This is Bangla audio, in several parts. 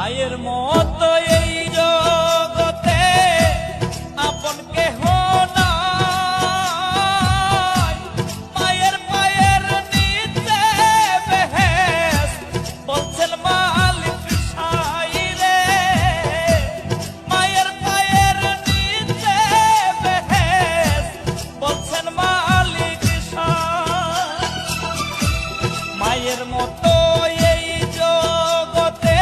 মায়ের মতো এই জগতে আপন কেহ নাই। মায়ের পায়ের নিচে বেহেশত বলছেন মালিক সাই রে। মায়ের পায়ের নিচে বেহেশত বলছেন মালিক সাই। মায়ের মতো এই জগতে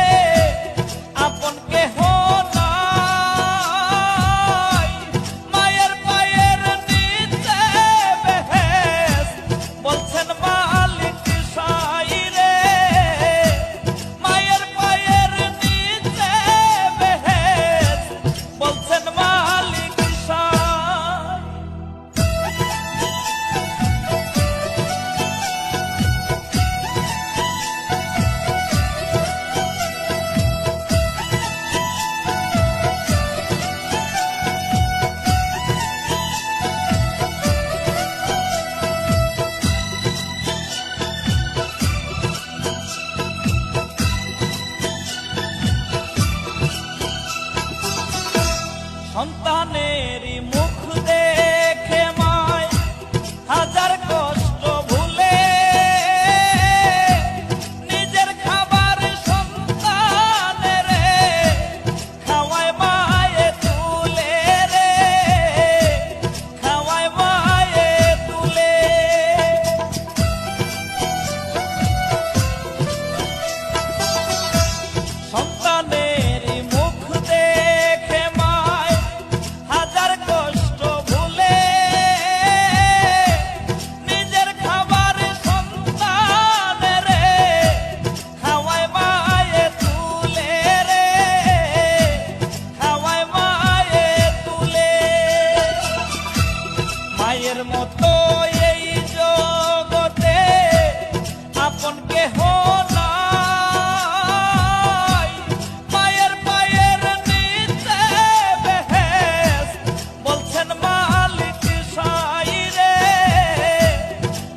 আপন কেহ নাই। মায়ের পায়ের নিচে বেহেশত বলছেন মালিক সাই রে। মায়ের পায়ের নিচে বেহেশত বলছেন মালিক সাই। সন্তানেরই মুখ দেখে মায় হাজার কষ্ট ভুলে নিজের খাবার সন্তানেরে খাওয়ায় মায়ে তুলে রে। খাওয়ায় মায়ে তুলে। সন্তানেরই মুখ দেখে মায় হাজার কষ্ট ভুলে নিজের খাবার সন্তানেরে খাওয়ায় মায়ে তুলে রে। খাওয়ায় মায়ে তুলে। মায়ের মতো এই জগতে আপন কেহ নাই। মায়ের পায়ের নিচে বেহেশত বলছেন মালিক সাই রে।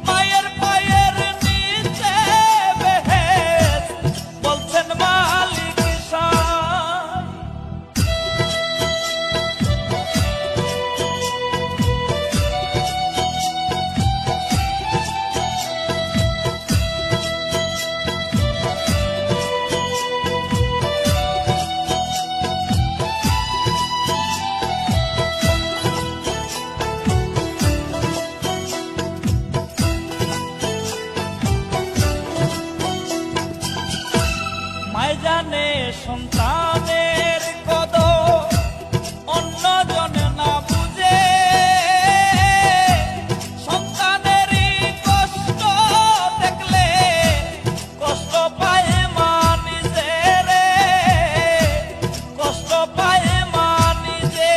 মায়ের পায়ের নিচে বেহেশত বলছেন মালিক সাই। মায় জানে সন্তানের কদর অন্যজন না বুঝে। সন্তানেরই কষ্ট দেখলে কষ্ট পায় মা নিজে রে। কষ্ট পায় মা নিজে।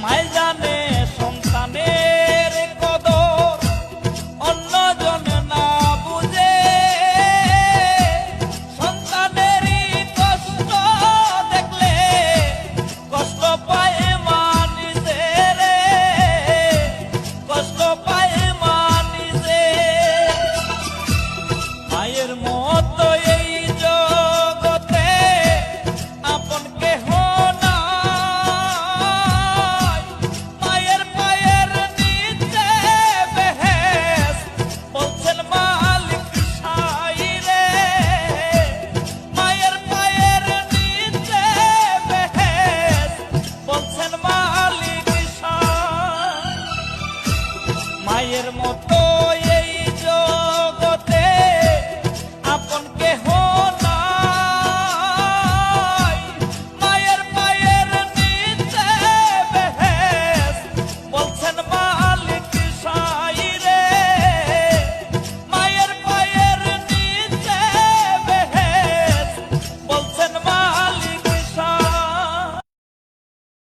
মায় জানে সন্তানের কদর অন্যজন না বুঝে। সন্তানেরই কষ্ট দেখলে কষ্ট পায় মা নিজে রে। কষ্ট পায় মা নিজে। মায়ের মতো এই জগতে আপন কেহ নাই। মায়ের পায়ের নিচে বেহেশত বলছেন মালিক সাই রে। মায়ের পায়ের নিচে বেহেশত বলছেন মালিক সাই। মায়ের মতো